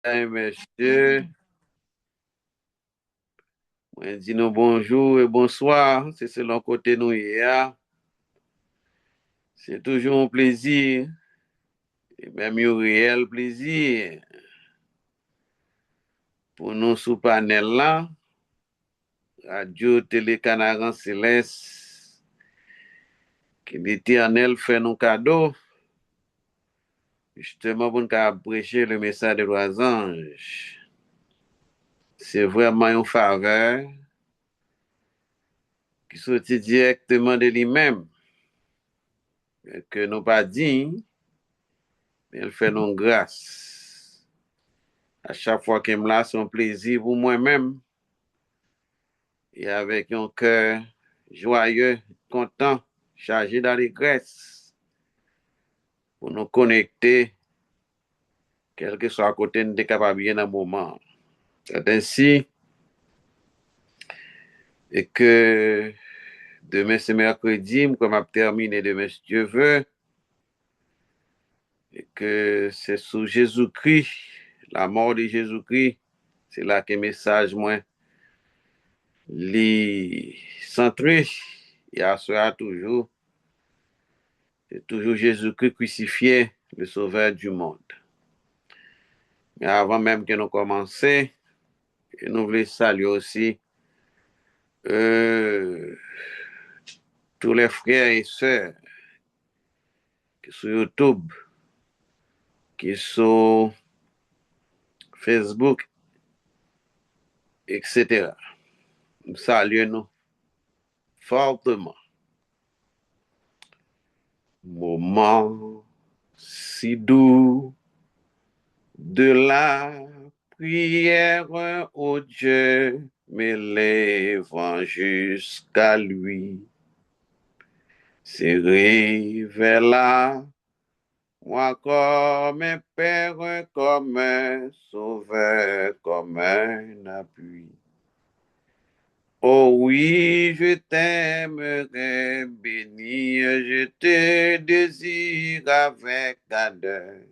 Messieurs, moi dis nous bonjour et bonsoir, c'est selon côté nous hier. C'est toujours un plaisir, et même un réel plaisir pour nous sous panel là, Radio Télé Canaran Céleste, que l'Éternel fait nos cadeaux, justement pour nous prêcher le message de trois anges. C'est vraiment une faveur qui sortit directement de lui-même, que nous pas dit, mais elle fait nos grâce. À chaque fois qu'elle me là, c'est un plaisir pour moi-même. Et avec un cœur joyeux, content, chargé d'allégresse, pour nous connecter, quel que soit à côté, nous sommes capables bien un moment. C'est ainsi, et que demain c'est mercredi, comme je terminé demain si Dieu veut, et que c'est sous Jésus-Christ, la mort de Jésus-Christ, c'est là que le message, moi, les centré, et à sera toujours. C'est toujours Jésus-Christ crucifié, le sauveur du monde. Mais avant même que nous commencions, nous voulons saluer aussi euh, tous les frères et sœurs qui sont sur YouTube, qui sont Facebook, etc. Nous saluons fortement. Moment si doux de la prière au Dieu, m'élèvant jusqu'à lui. Se révéla, moi comme un père, comme un sauveur, comme un appui. Oh oui, je t'aimerai, bénir, je te désire avec ardeur.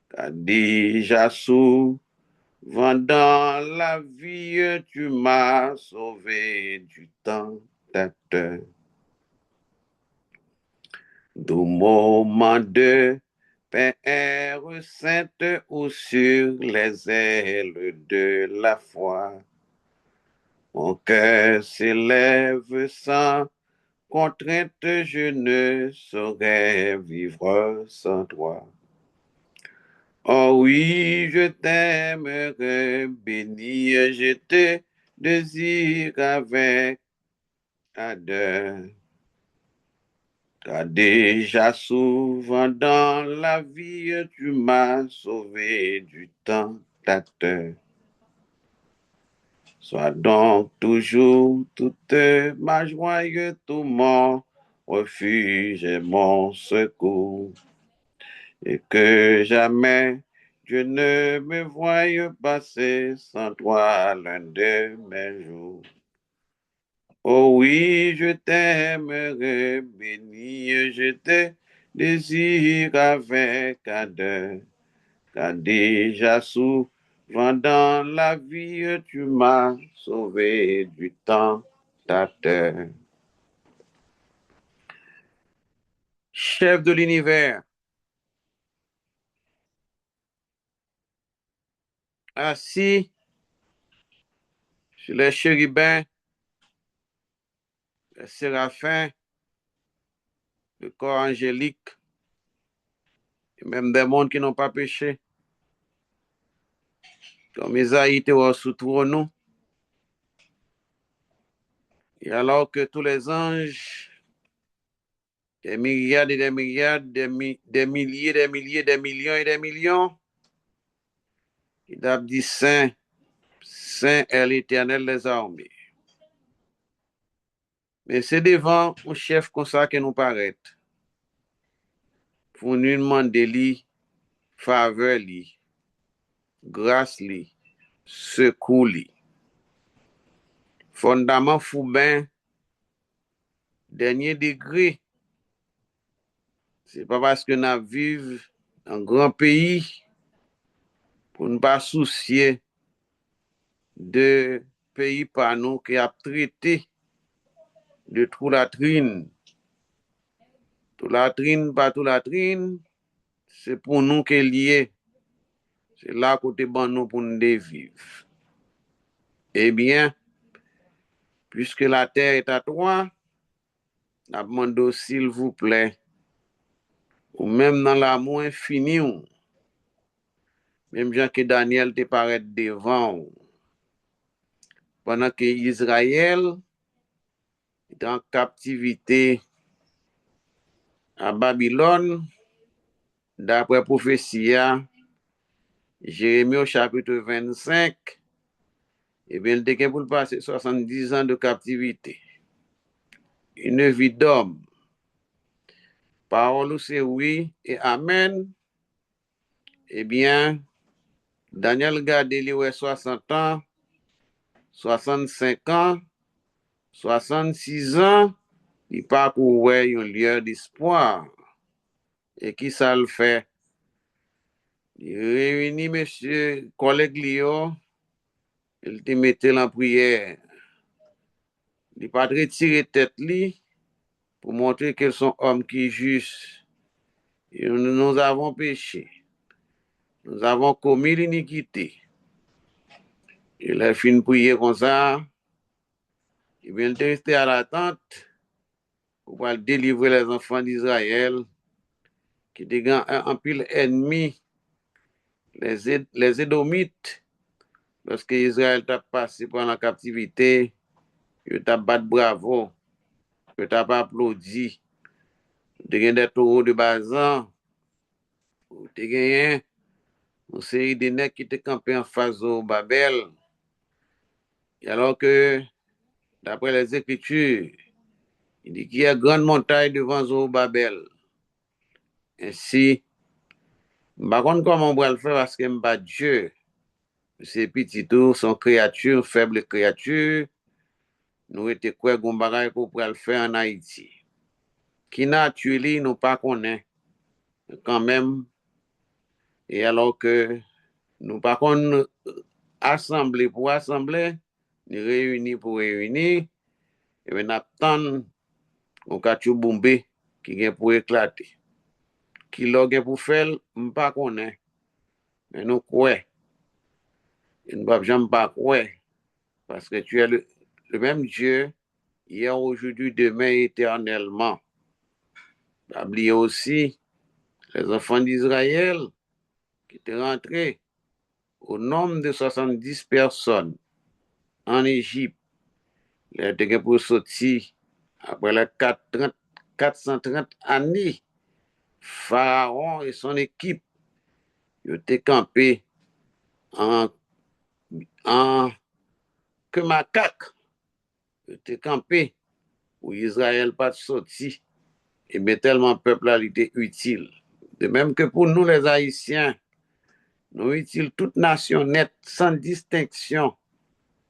Car déjà souvent dans la vie, tu m'as sauvé du tentateur. Du moment de Père sainte ou sur les ailes de la foi, mon cœur s'élève sans contrainte, je ne saurais vivre sans toi. Oh oui, je t'aimerai, béni, je te désire avec ardeur. Car déjà souvent dans la vie, tu m'as sauvé du tentateur. Sois donc toujours toute ma joie, tout mon refuge et mon secours. Et que jamais je ne me voie passer sans toi l'un de mes jours. Oh oui, je t'aimerai, béni, je te désire avec ardeur, car déjà souvent dans la vie, tu m'as sauvé du tentateur. Chef de l'univers, assis sur les chérubins, les séraphins, le corps angélique, et même des mondes qui n'ont pas péché, comme Isaïe était sous trône, et alors que tous les anges, des milliards et des milliards, des milliers, des milliers, des millions et des millions, il a dit Saint, Saint est l'Éternel des armées. Mais c'est devant un chef comme ça que nous paraît, pour nous demander lui, faveur lui, grâce lui, secours lui. Fondament Fouben, dernier degré, c'est pas parce que nous vivons dans un grand pays pour ne pas soucier de pays par nous qui a traité de tout latrine. Tout latrine, pas tout latrine, c'est pour nous qu'est lié. C'est là côté bon nous pour nous vivre. Eh bien, puisque la terre est à toi, je demande s'il vous plaît, ou même dans l'amour infini, même Jean que Daniel te paraît devant, pendant que Israël est en captivité à Babylone, d'après prophétie, Jérémie au chapitre 25, eh bien, il était pour passer 70 ans de captivité. Une vie d'homme. Parole c'est oui et amen. Eh bien, Daniel garde lui 60 ans, 65 ans, 66 ans, il parcourait un lieu d'espoir. Et qui ça le fait? Il réunit monsieur collègue Lio, il te mettait en prière. Il pas retirer tête li pour montrer qu'ils sont hommes qui juste. Et nous avons péché. Nous avons commis l'iniquité. Il a fini de prier comme ça. Il vient de rester à l'attente pour délivrer les enfants d'Israël qui étaient en pile ennemi, les Édomites, lorsque Israël t'a passé pendant la captivité, il t'a battu bravo, il t'a pas applaudi, il y a des taureaux de Bazan, il y a une série de nègres qui étaient campés en face au Babel, alors que, d'après les Écritures, il dit qu'il y a une grande montagne devant Zorobabel. Ainsi, je ne sais pas comment on va le faire parce que je ne suis pas Dieu. Ces petits tout sont créatures, faibles créatures. Nous étions quoi qu'on bagaille pour le faire en Haïti. Qui n'a tué, nous pas connaît quand même. Et alors que nous pas qu'on assembler pour assembler, nous réunir pour réunir, et bien attendre on catou bombé qui vient pour éclater. Qui l'a pour faire, nous pas connaît. Mais nous quoi? Nous ne pouvons pas quoi. Parce que tu es le même Dieu, hier, aujourd'hui, demain, éternellement. Oubliez aussi les enfants d'Israël qui étaient rentrés au nombre de 70 personnes en Égypte. Ils étaient pour sortir après les 430 années. Pharaon et son équipe ils étaient campés en que macaque. Ils étaient campés où Israël pas sorti. Et bien tellement peuple a été utile. De même que pour nous les Haïtiens, nous utiles toute nation nette sans distinction.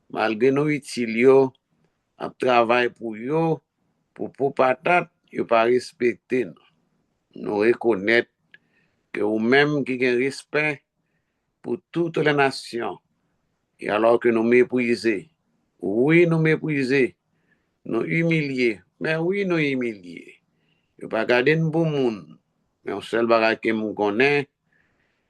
Malgré nous utiles yo, à travail pour yo, pour patate, yo pas respecter nous. Nous reconnaître que ou même qui a respect pour toutes les nations. Et alors que nous méprisons, oui nous méprisons, nous humilier, mais oui nous humilier. Yo pas garder nous bon monde. Mais on seul bagage que nous connaît,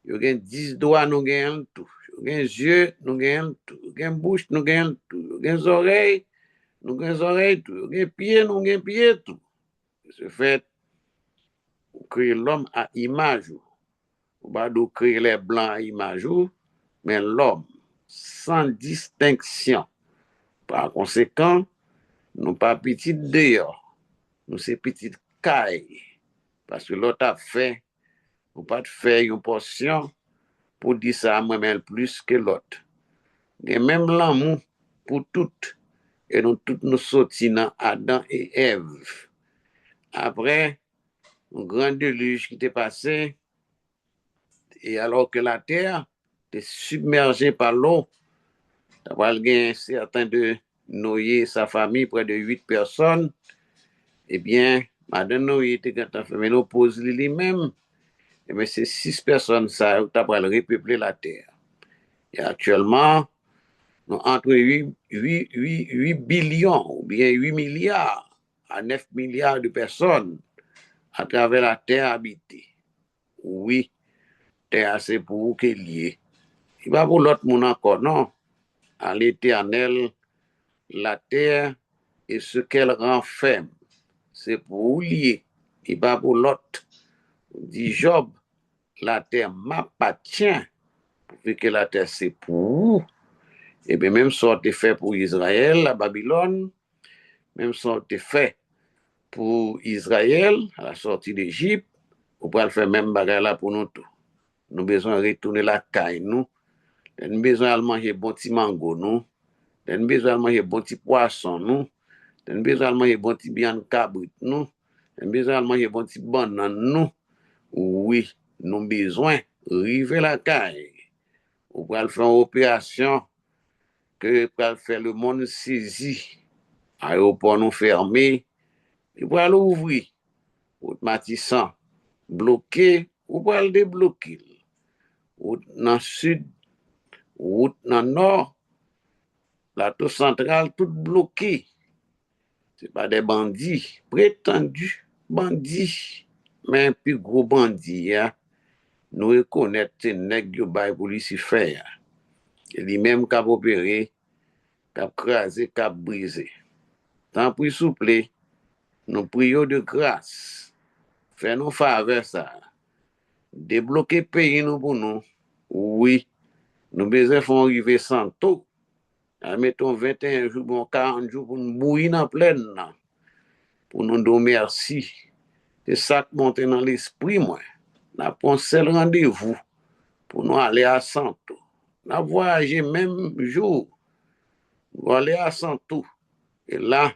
yo gen 10 doigts nous gen tout. Yo gen yeux nous gen tout. Yo gen bouche nous gen tout. Yo gen oreilles nous gen oreilles tout. Yo gen pieds nous gen pieds tout. Ce fait, on crée l'homme à image. On va créer les blancs à image, mais l'homme sans distinction. Par conséquent, nous pas petit dehors. Nous c'est petit caille. Parce que l'autre a fait, ou pas de faire une portion pour dire ça à moi-même plus que l'autre. Et même l'amour pour toutes. Et nous toutes nous sortis dans Adam et Ève. Après, un grand déluge qui était passé, et alors que la terre était submergée par l'eau, d'avoir certain de noyer sa famille, près de 8 personnes, eh bien, Madame Noé était quand fait ménopause lui-même, et bien c'est 6 personnes ça, qui ont repeupler la terre. Et actuellement, nous entre 8 billions ou bien 8 milliards à 9 milliards de personnes à travers la terre habitée. Oui, terre c'est pour vous qu'elle y est. Il va pour l'autre monde encore, non. À l'Éternel, la terre et ce qu'elle renferme, c'est pour vous lier. Il va pour l'autre. Dit Job, la terre m'appartient, vu que la terre c'est pour vous. Et bien même ça a fait pour Israël, la Babylone, même ça a fait pour Israël, à la sortie d'Égypte, on peut le faire même bagarre là pour nous tous. Nous avons besoin de retourner la caille, nous. Nous avons besoin de manger bon petit mango, nous. Nous avons besoin de manger bon petit poisson, nous. Nous avons besoin de manger bon petit viande cabrit, nous. Nous avons besoin de manger bon petit banane, nous. Oui, nous avons besoin de river la caille. On peut faire une opération que pour faire le monde saisi. Aéroport nous fermé. Il peut l'ouvrir. Route Matissan bloqué, ou peut le débloquer. Route dans le sud, route dans le nord, plateau central, tout bloqué. Ce pas des bandits, prétendus bandits, mais un plus gros bandit, hein, nous reconnaissons que nèg yo bay police faire. Et lui-même qui a opéré, qui a crasé, qui a brisé. Tant pis souple, nous prions de grâce. Fais-nous faveur ça. Débloquer pays nous pour nous. Oui, nous besoin faire arriver sans tout. Mettons 21 jours, bon 40 jours pour nous bouillir dans pleine. Pour nous dire merci. C'est ça qui monte dans l'esprit, moi. Nous avons un seul rendez-vous pour nous aller à Santo. Nous avons voyagé même jour. Nous allons aller à Santo. Et là,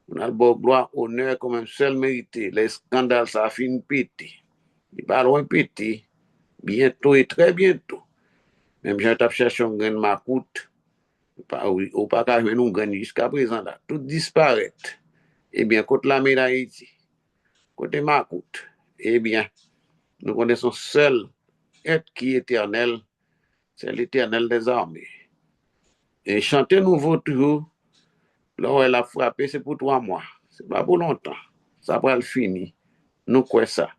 on a le beau gloire, honneur comme un seul mérité. Les scandales, ça finit péter. Il va loin péter. Bientôt et très bientôt. Même si j'ai cherché un grain de macoute, ou pas qu'à jouer nous gagne jusqu'à présent là. Tout disparaît. Eh bien, côté la médaille d'Haïti, côté macoute, eh bien, nous connaissons seul être qui est éternel, c'est l'Éternel des armées. Et chanter nouveau toujours, là où elle a frappé, c'est pour 3 mois. C'est pas pour longtemps. Ça va le finir. Nous quoi ça.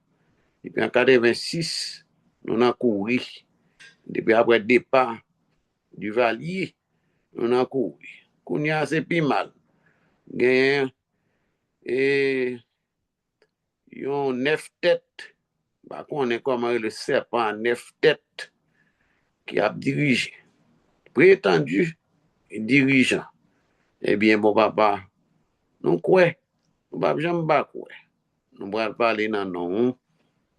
Et puis en 86, nous avons couru. Depuis après le départ du Valier, nous avons couru. Kounia, c'est plus mal. Gain et yon 9 têtes. Bah, on est comme le serpent 9 têtes qui a dirigé. Prétendu dirigeant. Eh bien, bon papa, nous quoi? Nous ne pouvons pas quoi. Nous allons parler dans nous.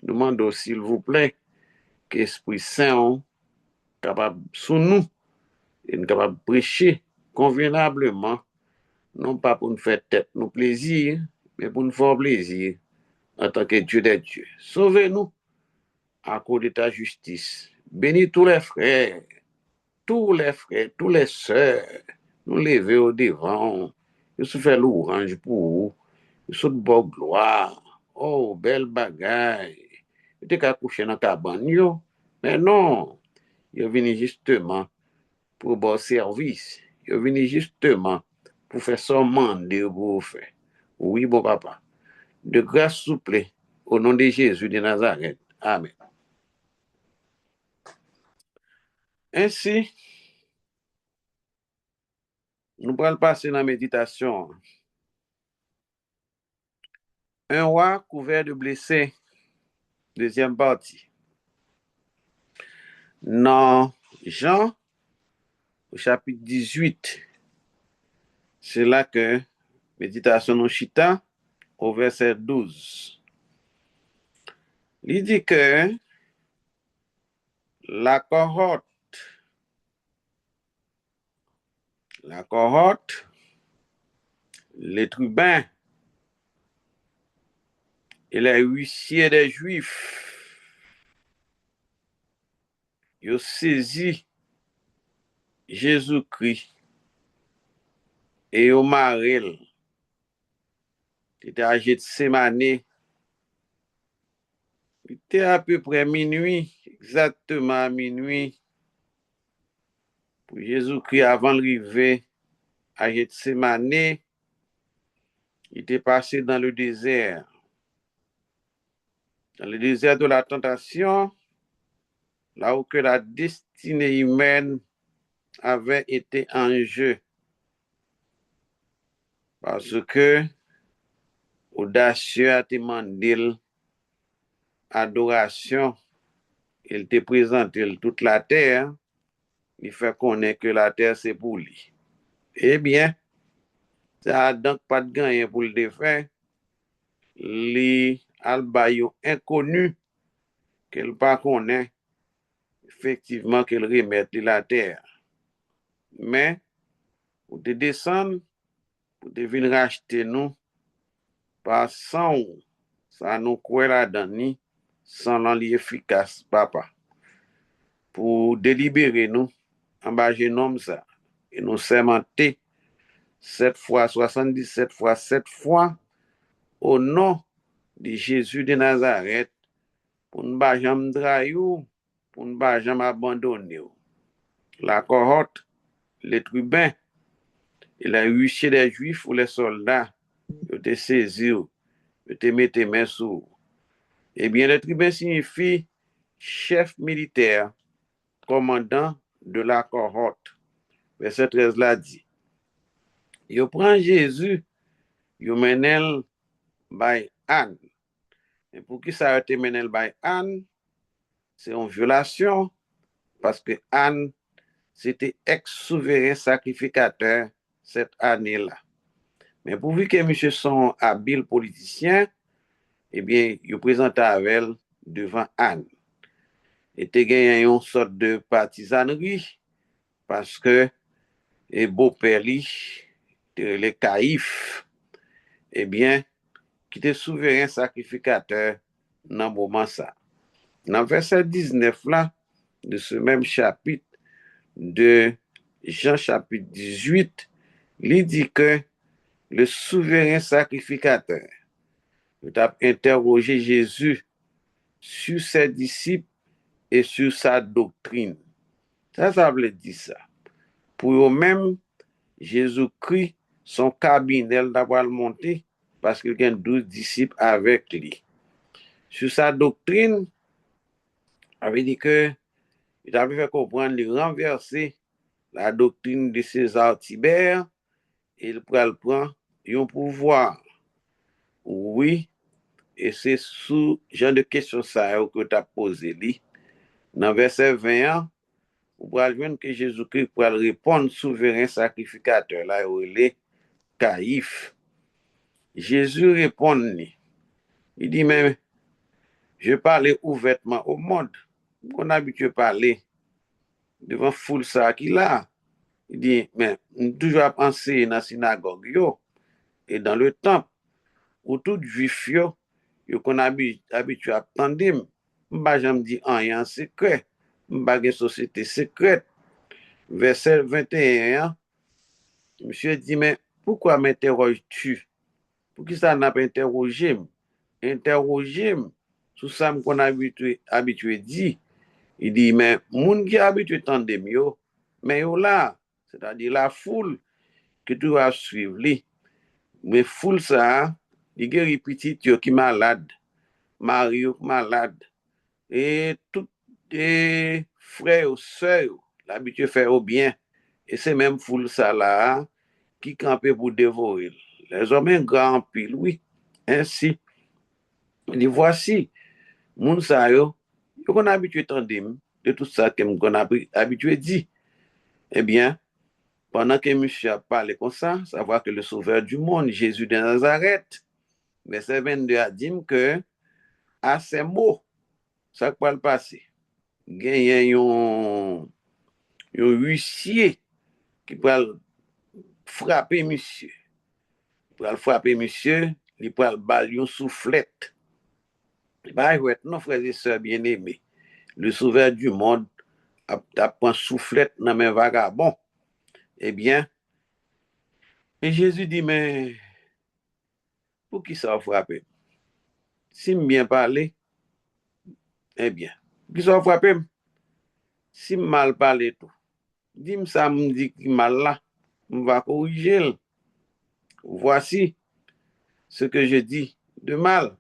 Demandons s'il vous plaît que l'Esprit Saint capable sous nous et nous capable prêcher convenablement, non pas pour nous faire tête, nous plaisir, mais pour nous faire plaisir en tant que Dieu des dieux. Sauvez-nous à cause de ta justice. Bénis tous les frères, tous les sœurs, nous lever au devant. Nous se fait l'orange pour vous. Nous sommes de bonne gloire. Oh, belle bagaille. Vous êtes qu'à coucher dans la cabane, mais non. Ils viennent justement pour bon service. Ils viennent justement pour faire son mandat pour vous faire. Oui, bon papa. De grâce souple, au nom de Jésus de Nazareth. Amen. Ainsi, nous allons passer dans la méditation. Un roi couvert de blessés. Deuxième partie. Dans Jean, au chapitre 18, c'est là que méditation non chita, au verset 12. Il dit que la cohorte, les tribuns et les huissiers des Juifs, ils ont saisi Jésus-Christ et ils ont marré. C'était à Gethsemane. C'était à peu près minuit, exactement à minuit. Pour Jésus-Christ, avant d'arriver à Gethsemane, il était passé dans le désert. Dans le désert de la tentation, là où que la destinée humaine avait été en jeu. Parce que audacieux a demandé adoration, il te présente toute la terre, il fait connaître que la terre c'est pour lui. Eh bien, ça a donc pas de gain pour le défaire. Les albayons inconnus qu'elle pas connaît, effectivement qu'elle remette la terre. Mais, pour te descendre, pour te venir racheter nous, par sang, ça nous croit là-dedans, sans l'enli efficace, papa. Pour délibérer nous, en bas, je nomme ça. Et nous sermenter 7 fois, 77 fois, 7 fois, au nom de Jésus de Nazareth, pour ne pas jamais trahir, pour ne pas jamais abandonner. La cohorte, les tribuns, et la huissier des Juifs ou les soldats, ils te saisir, ils te mettre main sur. Eh bien, le tribun signifie chef militaire, commandant de la cohorte. Verset 13 là dit. Yo prend Jésus, yo menel by Anne. Et pour qui ça a été menel by Anne, c'est une violation, parce que Anne, c'était ex-souverain sacrificateur cette année-là. Mais pourvu que monsieur son habile politicien, eh bien, il présente avec elle devant Anne. Et te gagné une sorte de partisanerie, parce que et beau-père les caïfs, eh bien, qui était souverain sacrificateur dans le moment ça. Dans verset 19 là, de ce même chapitre de Jean chapitre 18, il dit que le souverain sacrificateur a interrogé Jésus sur ses disciples et sur sa doctrine. Ça veut dire ça. Pour eux-mêmes, Jésus-Christ, son cabinet d'avoir monté parce qu'il y a 12 disciples avec lui. Sur sa doctrine, il avait dit que il avait fait comprendre, il renverser la doctrine de César Tibère et il prend un pouvoir. Oui, et c'est sous genre de question ça que tu as posé. Dans verset 20, vous pouvez voir que Jésus-Christ pourra répondre souverain sacrificateur, là, il est Caïphe. Jésus répond, il dit, mais je parlais ouvertement au monde. On a habitué à parler devant foule ça qu'il a. Il dit, mais toujours penser dans la synagogue, yo, et dans le temple, où tout juif, yo qu'on habitué à attendre, m'ba jamais dit rien en secret, m'ba une société secrète. Verset 21, monsieur dit, mais pourquoi m'interroges-tu? Pour qui ça n'a pas interrogé? Interrogé sur ça qu'on a habitué dit. Il dit, mais moun qui habitué tande mieux, mais yo là, c'est-à-dire la foule que tu vas suivre li. Mais foule ça, il y a des petits qui malade, Mario malade, et tous les frères ou sœurs, l'habitué faire au bien. Et c'est même foule ça là, qui campait pour dévorer. Les hommes grands pile, oui. Ainsi, il dit, voici, moun sa yo qu'on a habitué tandem de tout ça qu'on a habitué dit. Eh bien, pendant que monsieur a parlé comme ça voit que le sauveur du monde, Jésus de Nazareth, verset 22 a dit que à ces mots, ça peut le passer. Il y a un huissier qui peut frapper monsieur. Il peut frapper monsieur, il peut le balayer une soufflette. Bah, non, frères et sœurs bien-aimés, le sauveur du monde a pris soufflette dans mes vagabonds. Eh bien, et Jésus dit, mais pour qui ça va frapper? Si bien parler, eh bien, pour qui ça va frapper? Si mal parler tout. dis-moi ça, me dit qu'il mal là, on va corriger. Voici ce que je dis de mal.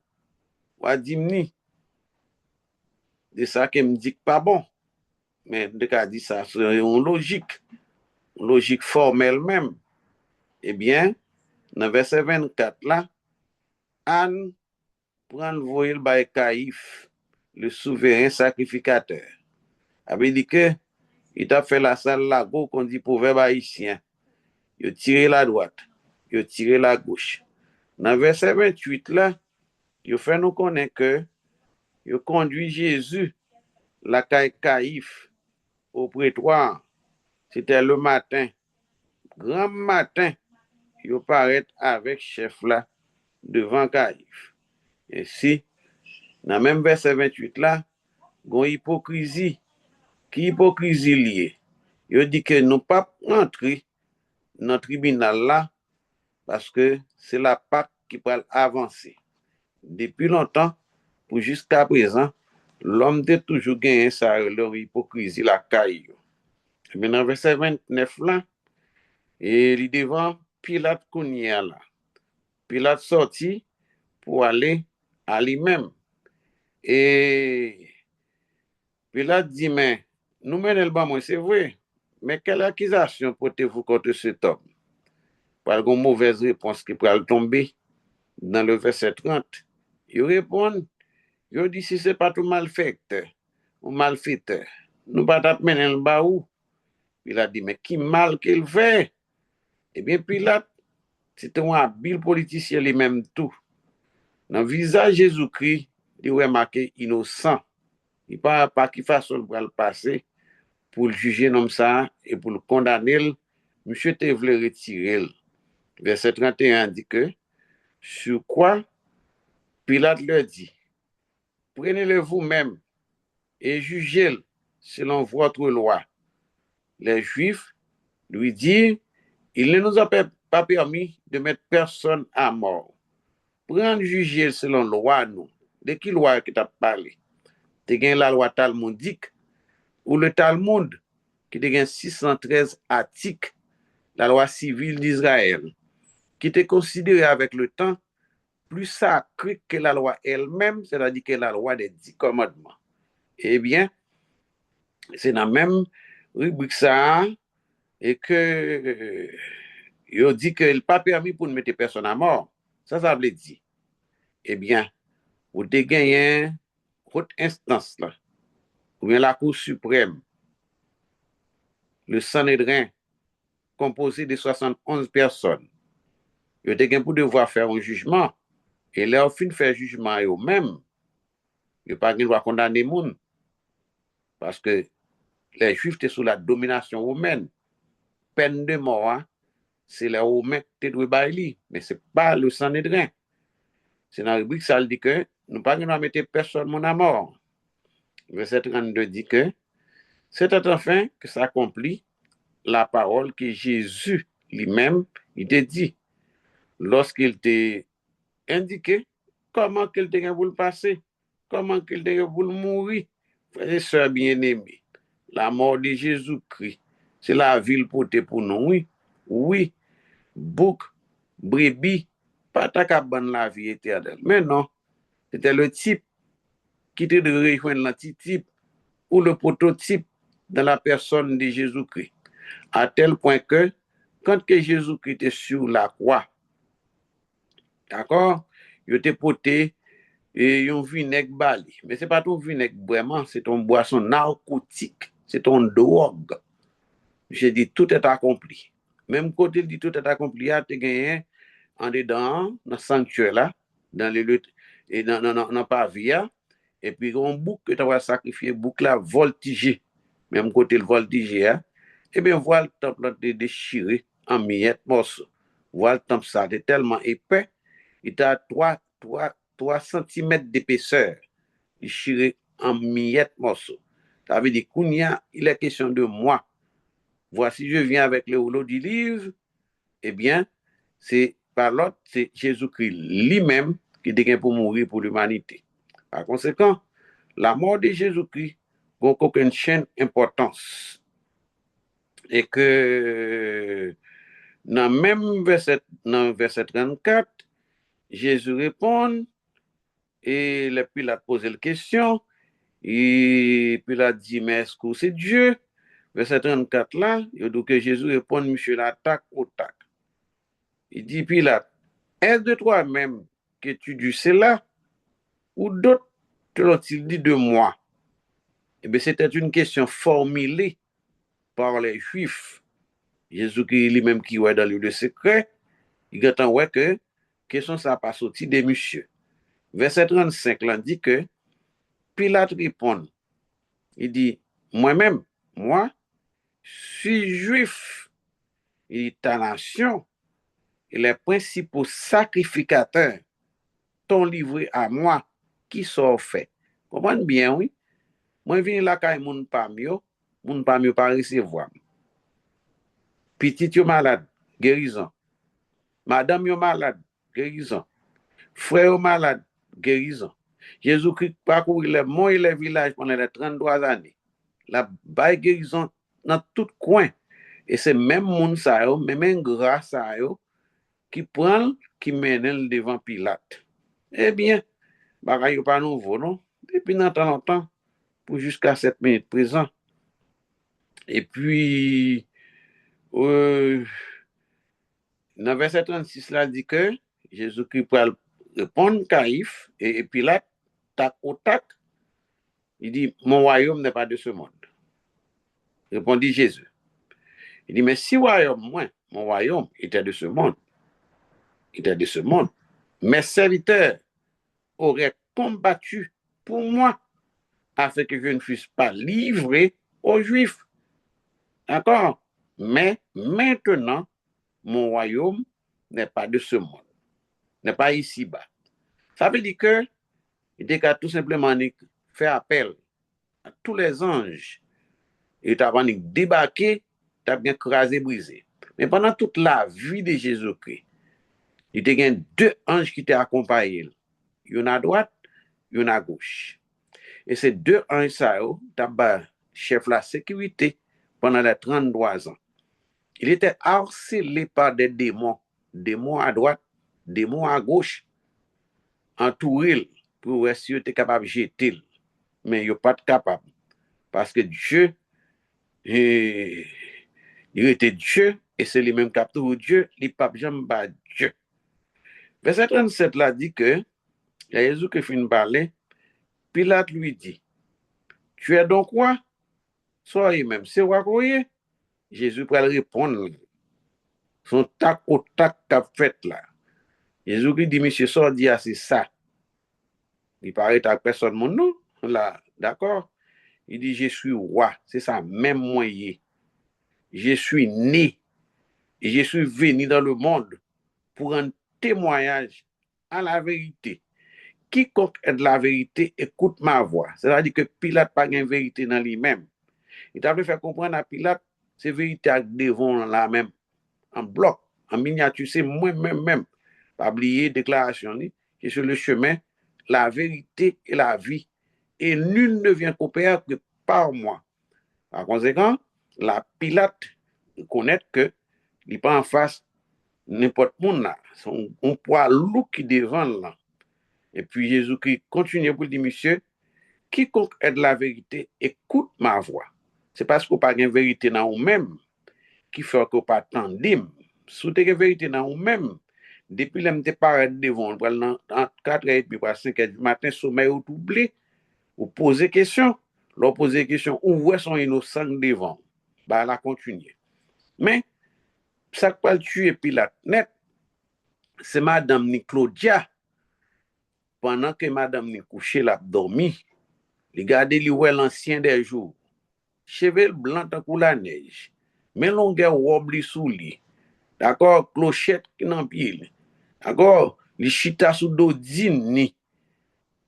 Ou dis-moi de ça qui me dit pas bon. Mais de cas dit ça, c'est une logique formelle même. Eh bien, dans verset 24 là, Anne prend le voyel by Caïphe, le souverain sacrificateur. Avait dit que il t'a fait la salle là, qu'on dit proverbe haïtien. Il a tiré la droite, il a tiré la gauche. Dans verset 28 là, il fait nous connaître que il conduit Jésus, la Caïphe, au prétoire. C'était le matin, grand matin, il paraît avec chef là devant Caïphe. Ainsi, dans le même verset 28 là, il y a une hypocrisie. Qui hypocrisie liée? Il dit que nous ne pas entrer dans le tribunal là parce que c'est la Pâque qui peut avancer. Depuis longtemps, pour jusqu'à présent, l'homme a toujours gagné sa leur hypocrisie, la caille. Mais dans le verset 29 là, et il devant Pilate Kounia là. Pilate sorti pour aller à lui-même. Et Pilate dit, mais nous menons le bas, c'est vrai. Mais quelle accusation portez-vous contre cet homme? Par une mauvaise réponse qui pourrait tomber dans le verset 30. Il répond, il dit, si ce n'est pas tout malfaiteur ou malfaiteur, nous ne pouvons pas mener le bas où? Il a dit, mais qui mal qu'il fait? Eh bien, Pilate, c'était un habile politicien lui-même tout. Dans le visage de Jésus-Christ, il est marqué innocent. Il n'y a pas qui façon pour le passer pour le juger comme ça et pour le condamner. Monsieur te voulait retirer. Verset 31 dit que, sur quoi Pilate leur dit, prenez-le vous-même et jugez-le selon votre loi. Les Juifs lui disent, il ne nous a pas permis de mettre personne à mort. Prendre juger selon la loi, nous. De quelle loi que tu as parlé? Tu as la loi talmudique ou le Talmud qui a 613 articles, la loi civile d'Israël, qui était considérée avec le temps plus sacrée que la loi elle-même, c'est-à-dire que la loi des 10 commandements. Eh bien, c'est dans la même rubrique ça, et que il dit qu'il n'est pas permis pour ne mettre personne à mort. Ça veut dire. Eh bien, vous avez gagné une haute instance, là, ou bien la Cour suprême, le Sanhédrin, composé de 71 personnes. Vous avez gagné pour devoir faire un jugement. Et là, au fin de faire jugement eux-mêmes, ils n'ont pas droit de condamner les gens. Parce que les Juifs étaient sous la domination romaine. Peine de mort, hein, c'est les Romains qui doivent bailler, mais ce n'est pas le Sanhédrin. C'est dans la rubrique, ça dit que nous ne pouvons pas mettre personne à mort. Verset 32 dit que c'est enfin que s'accomplit la parole que Jésus lui-même il t'a dit lorsqu'il t'a indiqué comment qu'il t'a voulu passer, comment qu'il t'a voulu mourir. Frères et sœurs bien-aimés, la mort de Jésus-Christ, c'est la ville portée pour nous, oui. Oui, bouc, brebis, pas ta cabane la vie éternelle. Mais non, c'était le type qui était de rejoindre l'antitype ou le prototype dans la personne de Jésus-Christ. À tel point que, quand que Jésus-Christ était sur la croix, d'accord, il était porté et un vinaigre bali. Mais ce n'est pas ton vinaigre vraiment, c'est ton boisson narcotique, c'est ton drogue. J'ai dit, tout est accompli. Même côté il dit tout est accompli, tu as gagné en dedans, dans le sanctuaire là, dans les luttes, et dans le pavillon, et puis un bouc que tu vas sacrifier, bouc là voltigé, même côté le voltigé, hein, et bien voilà le temple déchiré en miettes morceaux. Voilà le temple ça, c'est tellement épais, il a 3 cm d'épaisseur, déchiré en miettes morceaux. Ça veut dire qu'il est question de moi. Voici, je viens avec le rouleau du livre, eh bien, c'est par l'autre, c'est Jésus-Christ lui-même qui est pour mourir pour l'humanité. Par conséquent, la mort de Jésus-Christ n'a aucune chaîne importance. Et que dans même verset 34, Jésus répond, et le Pilate pose la question, et Pilate dit, mais est-ce que c'est Dieu? Verset 34 là, il dit que Jésus répond, monsieur l'attaque au tac. Il dit, Pilate, est-ce de toi-même que tu dis cela? Ou d'autres te l'ont-ils dit de moi? Eh bien, c'était une question formulée par les Juifs. Jésus qui lui-même qui est dans le lieu secret, il attend ouais que question ça pas sorti des messieurs. Verset 35 là dit que Pilate répond. Il dit moi-même, moi, suis juif. Et ta nation et les principaux sacrificateurs t'ont livré à moi qui sont fait. Comprenez bien, oui? Moi, je viens là quand mon parmi eux pas recevoir. Petit yo malade, guérison. Madame yo malade, guérison. Frère yo malade, guérison. Jésus-Christ parcouru les monts et les villages pendant les 33 années. La baille guérison dans tout coin. Et c'est même moun sa yo, même grâce sa yo, qui prend, qui mène devant Pilate. Eh bien, bagay yo pas nouveau, non? Depuis longtemps, pour jusqu'à 7 minutes présent. Et puis, dans verset 36, là, dit que Jésus-Christ peut répondre Caïphe et Pilate, tac au tac, il dit, mon royaume n'est pas de ce monde. Répondit Jésus. Il dit, mais si mon royaume était de ce monde, mes serviteurs auraient combattu pour moi afin que je ne fusse pas livré aux Juifs. D'accord? Mais maintenant, mon royaume n'est pas de ce monde, n'est pas ici-bas. Ça veut dire que il a tout simplement fait appel à tous les anges et tu as débarqué, tu as bien crasé, brisé. Mais pendant toute la vie de Jésus-Christ, il y a deux anges qui t'ont accompagné. Il y en a à droite, il y en a à gauche. Et ces deux anges, ça, t'as chef la sécurité pendant les 33 ans. Il était harcelé par des démons à droite, démons à gauche, entouré pour voir si il était capable de jeter. Mais il n'est pas capable. Parce que Dieu, il était Dieu, et c'est lui-même qui a tout Dieu, il n'est pas jamais Dieu. Verset 37 là dit que, il y a Jésus qui finit parler, Pilate lui dit, tu es donc roi? Soyez même, c'est roi qu'on est. Jésus peut répondre, son tac au tac qu'a fait là. Jésus qui dit, monsieur, ça dit, c'est ça. Il paraît à personne mon nom, là, d'accord? Il dit, je suis roi, c'est ça, même moyen. Je suis né, et je suis venu dans le monde pour un témoignage à la vérité. Quiconque est de la vérité, écoute ma voix. C'est-à-dire que Pilate n'a pas de vérité dans lui-même. Il t'a fait comprendre à Pilate, c'est vérité à devant là même, en bloc, en miniature, c'est moi-même. Pas oublier déclaration, que sur le chemin, la vérité et la vie. Et nul ne vient qu'au Père que par moi. Par conséquent, la Pilate connaît que il n'est pas en face n'importe qui là. On poids lourd qui devant là. Et puis Jésus qui continue pour dire, monsieur, quiconque est de la vérité, écoute ma voix. C'est parce qu'on n'a pas de vérité dans vous-même qui fait qu'on pas tandem. Si vous avez une vérité dans vous-même, depuis que je parle devant, en 4 et puis 5 du matin, sommeil ou oublié, vous posez question. Vous posez question, où sont innocents devant? Bah, la continue. Mais, ça qui va tuer Pilate net, c'est Madame Claudia. Pendant que Madame ni couché, l'a dormi. Regardez l'ancien des jours. Cheveux blancs tant la neige. Mais longueur robe sous lui. D'accord, clochette qui n'en pied. D'accord, les chita sous dodine.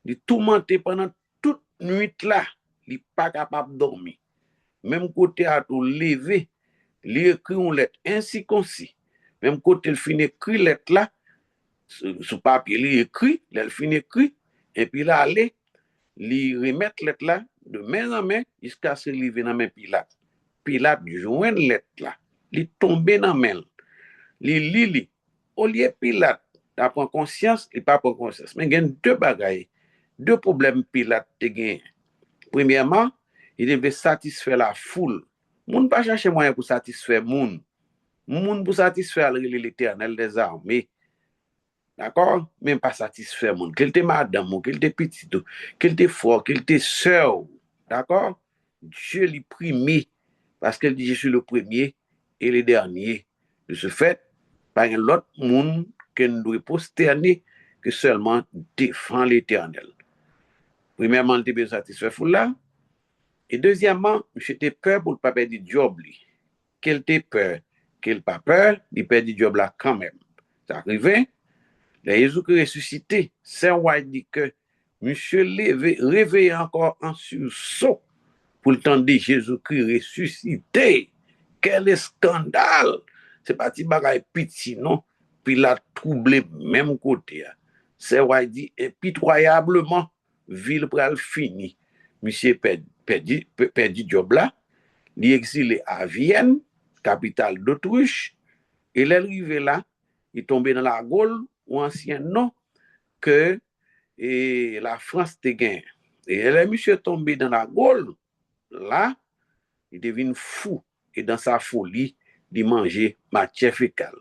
Il tourmenté pendant toute nuit là. Il pas capable de dormir. Même côté à tout lever, il écrit une lettre ainsi concis. Même côté il finit écrit lettre là, sur papier il écrit, il finit écrit, et puis là aller, il remet lettre là de main en main jusqu'à ce qu'il vienne dans main Pilate. Pilate joint lettre là, il tombé dans main, il lit, au lieu Pilate t'a prend conscience, il pas prend conscience. Mais il y a deux bagailles, deux problèmes Pilate te gagne. Premièrement, il devait satisfaire la foule. Moun pas chercher moyen pour satisfaire moun. Moun pour satisfaire l'Éternel des armées. D'accord? Même pas satisfaire moun. Qu'il te madame, qu'il te petit, qu'il te fort, qu'il te sœur. D'accord? Dieu lui primé parce qu'il dit je suis le premier et le dernier. De ce fait, pas un autre monde que nous devons posterner que seulement défend l'Éternel. Premièrement, il était satisfait pour là. Et deuxièmement, j'étais peur pour ne pas perdre du job. Qu'il était peur, qu'il pas peur, il perd du job là quand même. Ça arrive. Jésus qui ressuscité, Saint White dit que monsieur réveillé encore en sursaut pour le temps de Jésus-Christ ressuscité. Quel scandale! C'est pas petit bagaille petit, non? Puis il a troublé même côté. Saint White dit impitoyablement, ville pral fini. Monsieur perdu job là, il est exilé à Vienne, capitale d'Autriche, et il est arrivé là, il est tombé dans la Gaule, ou ancien nom, que la France te gagne. Et le monsieur tombé dans la Gaule, là, il devient fou, et dans sa folie, il mangeait matière fécale.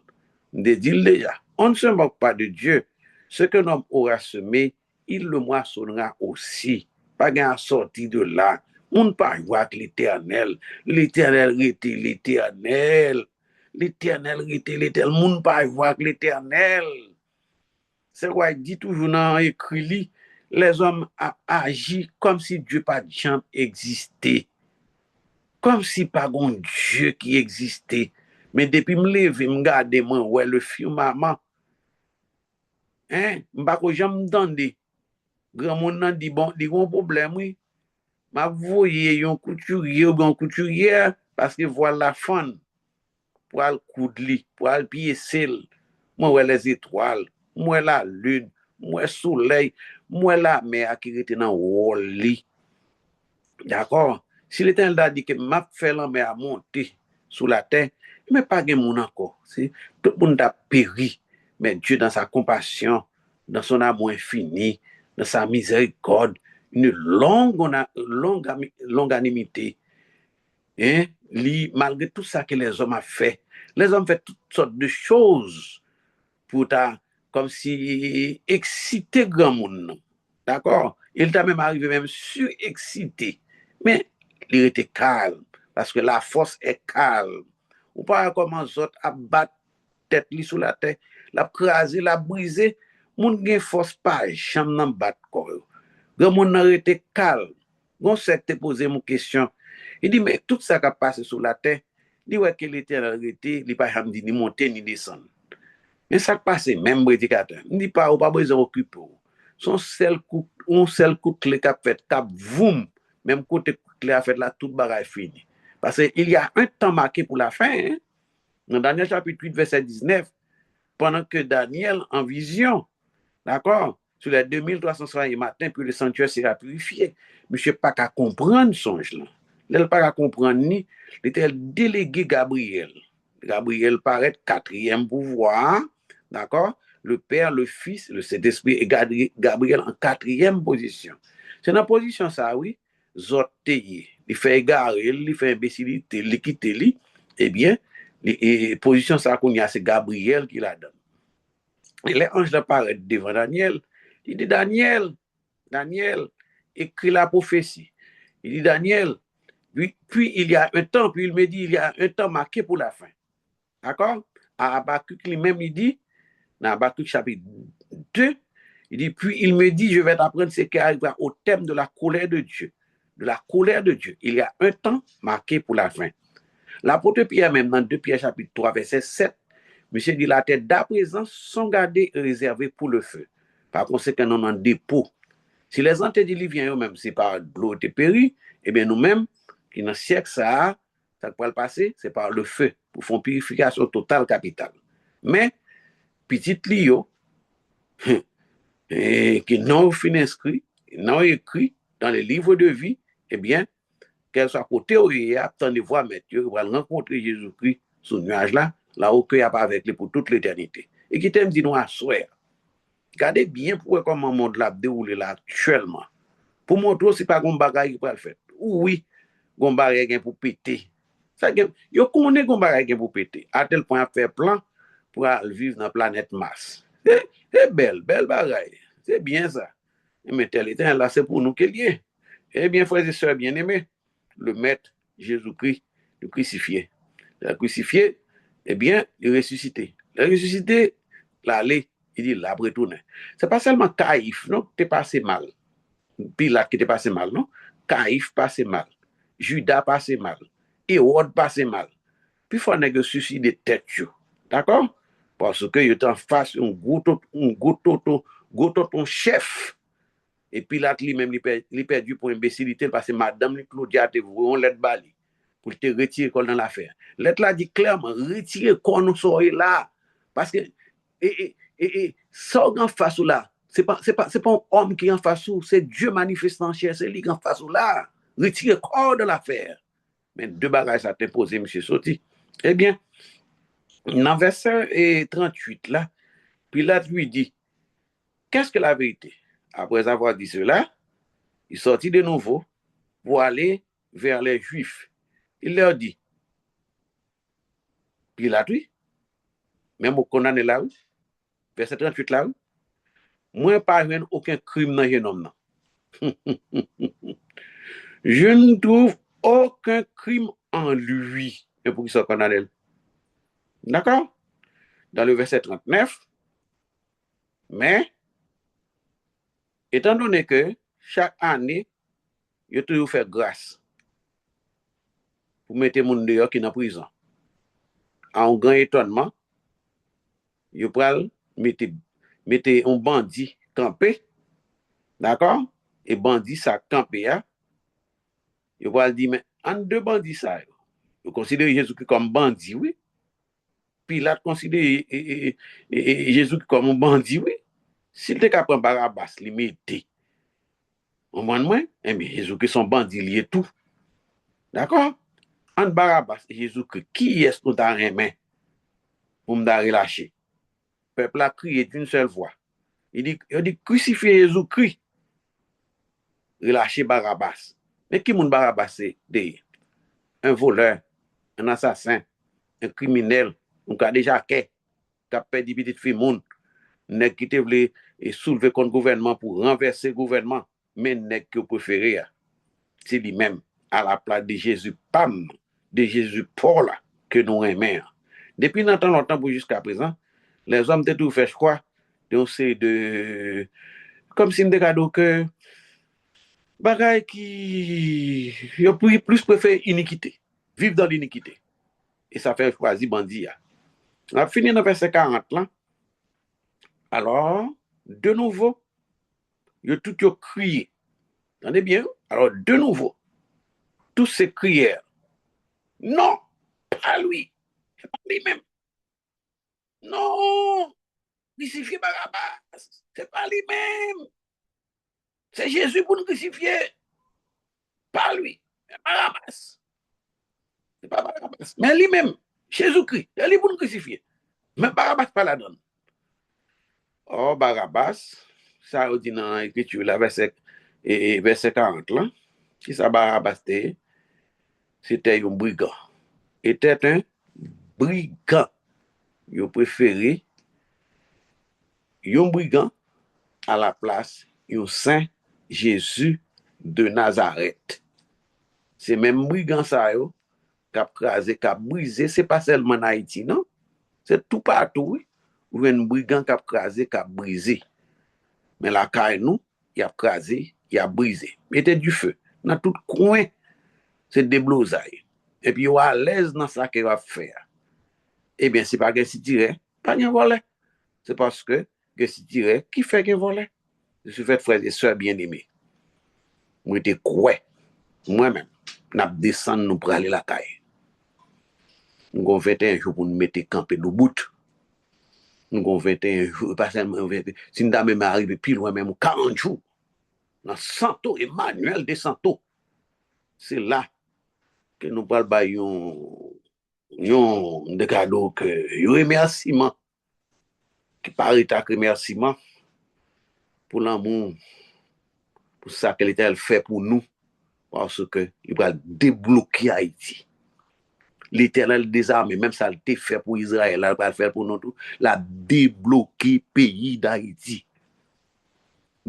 Il dit déjà, on ne se moque pas de Dieu. Ce que l'homme aura semé, il le moissonnera aussi. Pas qu'à sortir de là. On ne peut pas voir l'Éternel. L'Éternel était l'Éternel. L'Éternel était l'Éternel. On ne peut pas voir l'Éternel. C'est quoi il dit toujours dans l'écrit, les hommes agissent comme si Dieu pas jamais existé. Comme si pas un Dieu qui existait. Mais depuis me lever, me garder moi, ouais, le film maman. Hein, m'pas ko jamais m'tande. Grand monde nan dit bon, il y a un problème oui. M'a voyé yon couturier ou bon couturière parce que voilà la fan pour al coudli, pour al piécer. Moi ouais les étoiles, moi la lune, moi soleil, moi la mer qui était dans wol li. D'accord? Si l'Éternel a dit que m'a fait la mer monter sous la terre, mais pas gen moun encore. C'est tout le monde a péri. Mais Dieu, dans sa compassion, dans son amour infini, dans sa miséricorde, une longanimité, hein, malgré tout ça que les hommes ont fait, les hommes ont fait toutes sortes de choses pour comme si exciter grand monde. D'accord? Il t'a même arrivé même surexcité. Mais il était calme, parce que la force est calme. Ou pas comment les autres abattent tête sous la terre, la craser, la briser, moun gen force pas jamais nan bat corps. Grand moun nan rete calme. Gon sec te poser mon question. Il dit mais tout ça qui a passé sur la terre, il ouais que l'Éternel rete, il pas jamais dit ni monter ni descendre. Mais ça qui passe même prédicateur. Il dit pas ou pas besoin occuper. Son seul coup clé qu'a fait cap voum, même côté coup clé a fait la toute bagaille fini. Parce qu'il y a un temps marqué pour la fin, hein? Dans Daniel chapitre 8, verset 19, pendant que Daniel, en vision, d'accord, sur les 2300 soirs et matin, puis le sanctuaire sera purifié, monsieur pas qu'à comprendre son là. Il n'a pas qu'à comprendre ni, il était délégué Gabriel. Gabriel paraît quatrième pouvoir, d'accord, le Père, le Fils, le Saint-Esprit et Gabriel en quatrième position. C'est dans la position ça, oui, Zotéi, il fait égarer, il fait imbécilité, il quitte lui, eh bien, et position ça qu'on y a, c'est Gabriel qui la donne. Et les anges apparaissent devant Daniel. Il dit Daniel, écris la prophétie. Il dit Daniel, puis il y a un temps, puis il me dit il y a un temps marqué pour la fin. D'accord? À Habakkuk lui-même, il dit, dans Habakkuk chapitre 2, il dit, puis il me dit, je vais t'apprendre ce qui arrivera au thème de la colère de Dieu. De la colère de Dieu. Il y a un temps marqué pour la fin. L'apôtre Pierre, même dans 2 Pierre chapitre 3, verset 7, monsieur dit, la terre d'à présent sont gardées et réservées pour le feu. Par conséquent, nous en dépôt. Si les antédiluviens eux-mêmes, c'est par l'eau de péri, eh bien nous-mêmes, qui dans le siècle, ça peut le passer, c'est par le feu, pour faire une purification totale capitale. Mais, petit Lio, qui n'ont fin inscrit, n'ont écrit dans les livres de vie, eh bien, qu'elle soit côté où il y a, attendez voir, monsieur, vous allez rencontrer Jésus-Christ sur le nuage là, là où il n'y a pas avec lui pour toute l'éternité. Et qui t'aime dit nous à souhait. Regardez bien pour comment le monde l'a déroulé là actuellement. Pour montrer c'est pas un bagage qui peut le faire. Oui, un bagage pour péter. Ça, yo connaît un bagage pour péter. À tel point à faire plan pour vivre dans la planète Mars. C'est belle bagage. C'est bien ça. Mais tel état là, c'est pour nous qu'il y est. Eh bien, frères et sœurs bien-aimés, le Maître Jésus-Christ, le crucifié. Le crucifié, eh bien, il ressuscité. Le ressuscité, l'aller, il dit, là, retourner. C'est pas seulement Caïphe, non, t'es passé mal. Pilate qui t'est passé mal, non? Caïphe passé mal. Judas passé mal. Hérode passé mal. Puis il faut que suicider tête. D'accord? Parce que il est en face un gros tonton chef. Et Pilate lui-même, il perdu pour imbécilité parce que Madame Claudia te voulu on l'aide bali pour te retirer dans l'affaire. L'être là dit clairement, retirer quand nous soyons là. Parce que, ça en face là, c'est pas un homme qui est en face ou, c'est Dieu manifestant en chair, c'est lui qui est en face ou là. Retirer corps de l'affaire. Mais deux bagages ça t'a posé, M. Soti. Eh bien, dans verset 38 là, Pilate lui dit, qu'est-ce que la vérité? Après avoir dit cela, il sortit de nouveau pour aller vers les Juifs. Il leur dit, Pilate, oui, même au condamné là, verset 38 là, moi, pas aucun crime dans un homme. Je ne trouve aucun crime en lui. Et pour qu'il soit condamné. D'accord? Dans le verset 39, mais, étant donné que chaque année, il a toujours fait grâce pour mettre les gens dehors qui sont en prison. En grand étonnement, il peut mettre un bandit campé, d'accord? Et bandit ça campé, il va dire, mais en deux bandits ça, vous considérez Jésus-Christ comme bandit, oui? Pilate considère Jésus-Christ comme un bandit, oui? S'il était capable de Barabbas, il mettait. Au moins de moi, mais Jésus-Christ son bandit, il est tout. D'accord? En Barabbas, Jésus-Christ, qui est-ce qu'on t'a remis pour me relâcher? Le peuple a crié d'une seule voix. Il dit crucifiez Jésus-Christ, relâchez Barabbas. Mais qui est Barabbas? C'est un voleur, un assassin, un criminel, un cas déjà qui a perdu petite fille monde, qui te voulait soulever contre le gouvernement pour renverser le gouvernement, mais n'est que préféré, c'est lui-même à la place de Jésus Pam, de Jésus Paul que nous aimons. Depuis longtemps pour jusqu'à présent, les hommes ont tout fait, je crois, c'est de comme si me cadeau que bagaille qui plus préfère iniquité, vivre dans l'iniquité. Et ça fait choisir bandit. On a fini dans verset 40 là. Alors, de nouveau, il a tout crié. Entendez bien? Alors, de nouveau, tous ces crièrent. Non, pas lui. C'est pas lui-même. Non, crucifier Barabbas. C'est pas lui-même. C'est Jésus pour nous crucifier. Pas lui. C'est Barabbas. C'est pas Barabbas. Mais lui-même, Jésus-Christ, il est pour nous crucifier. Mais Barabbas pas la donne. Oh, Barabbas, ça on dit dans l'écriture, là, verset 40, là, qui ça Barabbas c'était un brigand. Était un brigand. Il préféré un brigand à la place un saint Jésus de Nazareth. C'est même brigand ça, qui a crasé, qui a brisé, c'est pas seulement en Haïti, non? C'est tout partout, oui. Ou un brigand qui a crasé, qui a brisé. Mais la caille, nous, il a crasé, il a brisé. Mettez du feu. Dans tout coin, c'est des blousailles. Et puis, il est à l'aise dans ça qu'il va faire. Eh bien, c'est pas que si tiré, pas de volet. C'est parce que si tiré, qui fait qu'il volet? Je suis fait frères et sœurs bien-aimés. Moi, j'étais quoi? Moi-même, n'a descendu nous pour aller la caille. Nous avons 21 jours pour nous mettre campé de bout. Nous avons 21 jours, pas seulement 21. Si nous avons arrivé plus loin, même 40 jours. Dans Santo, Emmanuel de Santo. C'est là que nous parlons de cadeau que un remerciement qui paraît un remerciement pour l'amour, pour ça que l'Éternel fait pour nous, parce que il va débloquer Haïti. L'Éternel désarmé, même ça a fait pour Israël, il va le faire pour nous tous, la débloquer pays d'Haïti.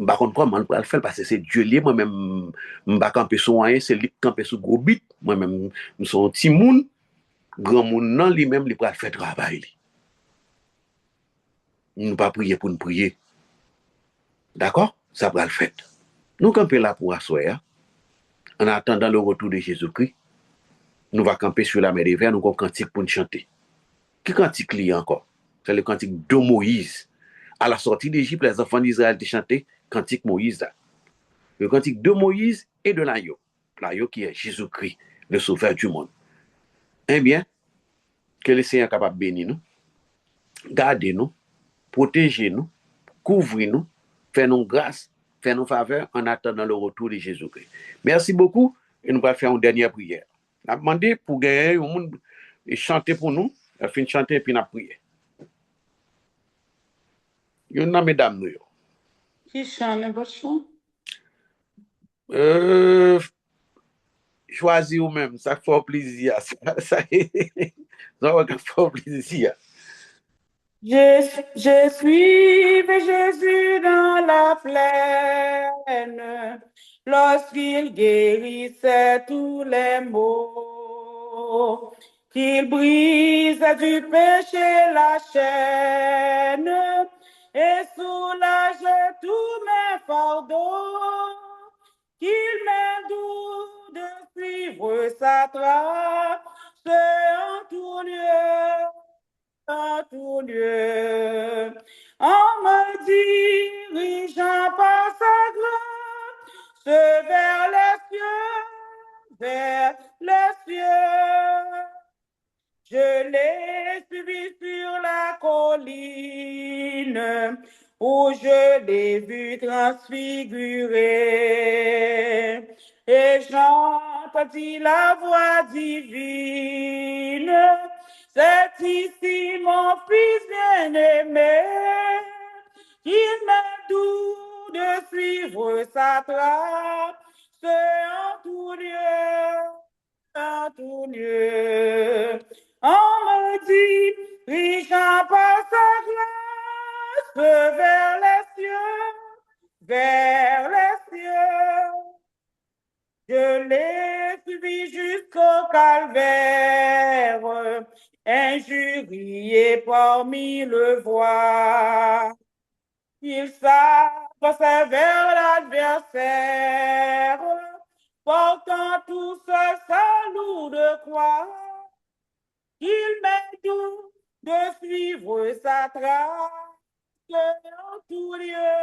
Par contre, comment on peut le faire parce que c'est Dieu lié, moi-même, je ne peux pas camper sur rien, c'est lui qui campe sur gros bit. Moi-même, je suis un petit monde, grand monde, non, lui-même, il peut faire travail. Nous ne pas prier pour nous prier. D'accord? Ça va le faire. Nous camper là pour asseoir, en attendant le retour de Jésus-Christ. Nous va camper sur la mer des vers, nous avons un cantique pour nous chanter. Qui cantique li encore? C'est le cantique de Moïse. À la sortie d'Égypte, les enfants d'Israël ont chanté cantique Moïse. Là. Le cantique de Moïse et de l'agneau. L'agneau qui est Jésus-Christ, le sauveur du monde. Eh bien, que le Seigneur est capable de bénir nous, garder nous, protéger nous, couvrir nous, faire nous grâce, faire nous faveur en attendant le retour de Jésus-Christ. Merci beaucoup et nous allons faire une dernière prière. On a demandé pour gagner le monde et chanter pour nous, on fin chanter et puis on a prié. Yon nan mesdames nous. Qui chante votre chant? Choisi ou même, ça fait plaisir. Ça fait plaisir. Je suivais Jésus dans la plaine, lorsqu'il guérissait tous les maux, qu'il brisait du péché la chaîne et soulageait tous mes fardeaux, qu'il m'aide doux de suivre sa trace en tout lieu. En tout lieu, en me dirigeant par sa grâce vers les cieux, vers les cieux. Je l'ai suivi sur la colline où je l'ai vu transfiguré et j'entendis la voix divine. C'est ici mon fils bien-aimé, il m'est doux de suivre sa trace en tout lieu, en tout lieu. On me dirigeant par sa grâce vers les cieux, vers les cieux. Je l'ai suivi jusqu'au calvaire, injurié parmi le voix. Il s'avançait vers l'adversaire, portant tout ce salut de croix. Il m'est doux de suivre sa trace en tout lieu,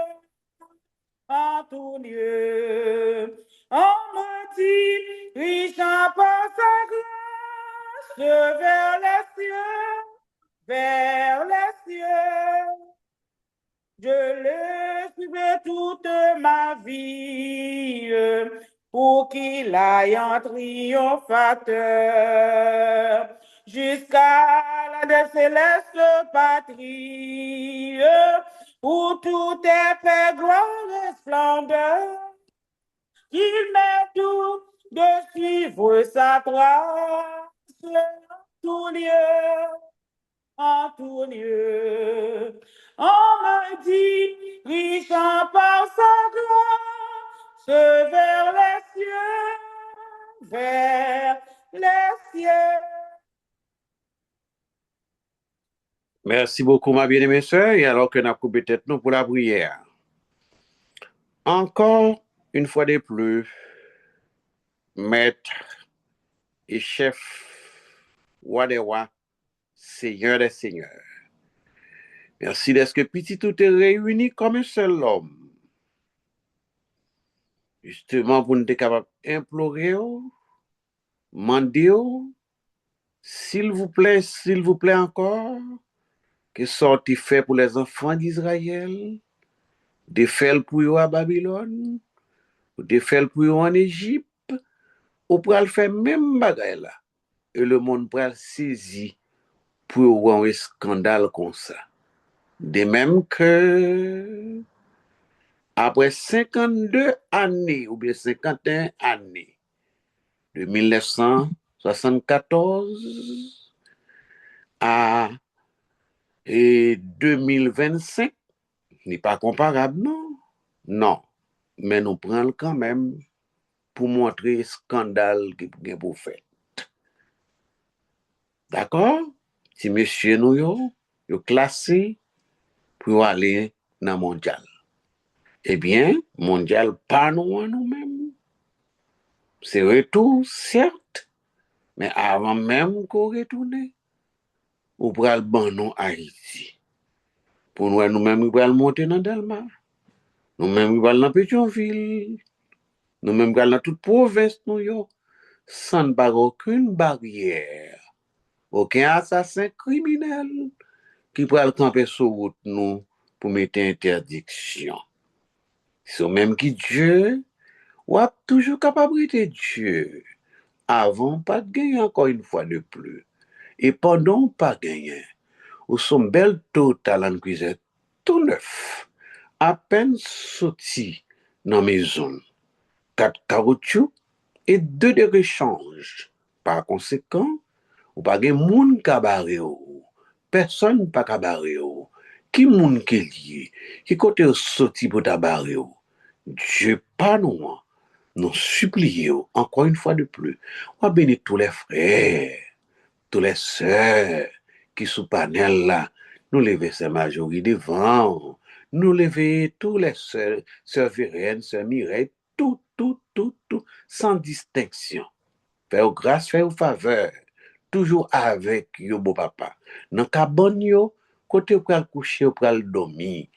en tout lieu. On me dirigeant par sa grâce vers les cieux, vers les cieux. Je le suivrai toute ma vie pour qu'il aille en triomphateur jusqu'à la céleste patrie où tout est paix, gloire et splendeur. Il m'est doux de suivre sa trace en tout lieu, en tout lieu. On me dirigeant par sa grâce vers les cieux, vers les cieux. Merci beaucoup, ma bien-aimée sœur, et alors que nous avons coupé tête nous pour la prière. Encore une fois de plus, maître et chef, roi des rois, seigneur des seigneurs. Merci d'être que petit tout est réuni comme un seul homme. Justement, pour nous être capable d'implorer, demander, s'il vous plaît encore, que sorti fait pour les enfants d'Israël, de faire pour eux à Babylone, de faire pour eux en Égypte, ou pral faire même bagaille là. Et le monde pral saisi pour avoir un scandale comme ça. De même que après 52 années ou bien 51 années de 1974 à 2025, n'est pas comparable, non? Non. Mais nous prenons quand même pour montrer le scandale qui est pour faire. D'accord? Si monsieur nous yo classé pour aller dans le mondial. Eh bien, mondial pas nous-mêmes. C'est retour, certes, mais avant même qu'on retourne, on pral ban nous Haïti. Pour nous-mêmes, nous pral monter dans Delma. Nous-mêmes, nous pral dans Pétionville. Nous-mêmes, pral dans toute province, nous yo. Sans aucune barrière. Aucun assassin criminel qui pral camper sur route nous pour mettre interdiction. C'est même qui Dieu, ou a toujours capable de Dieu. Avant, pas de gagner encore une fois de plus. Et pendant, pas gagner. Ou son bel total en cuisine, tout neuf. À peine sorti dans la maison. 4 caoutchouc et 2 de rechange. Par conséquent, ou pas de moun kabare ou. Personne pas kabare ou. Qui moun qui lié? Qui côté sorti pour tabare ou? Dieu pas nous. Nous supplions encore une fois de plus. On bénir tous les frères, tous les sœurs qui sous panel là. Nous lever ces majorité devant. Nous lever tous les sœurs, sœur Vérène, sœur Mireille, tout, sans distinction. Faire grâce, faire faveur. Toujours avec yo beau papa. Dans cabane yo, côté pour le coucher, pour le dormir.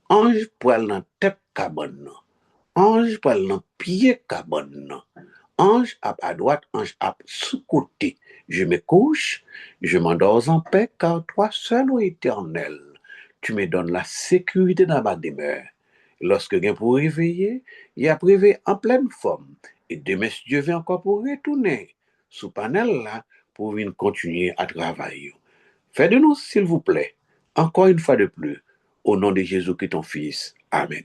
Ange pour dans tête cabane. Ange pour le pied cabane. Ange à droite, ange à sous-côté. Je me couche, je m'endors en paix, car toi seul, ô Éternel, tu me donnes la sécurité dans ma demeure. Et lorsque je pour réveiller, il a prévu en pleine forme. Et demain, si Dieu veut encore pour retourner sous panel là, pour venir continuer à travailler. Faites de nous, s'il vous plaît, encore une fois de plus, au nom de Jésus qui est ton Fils. Amen.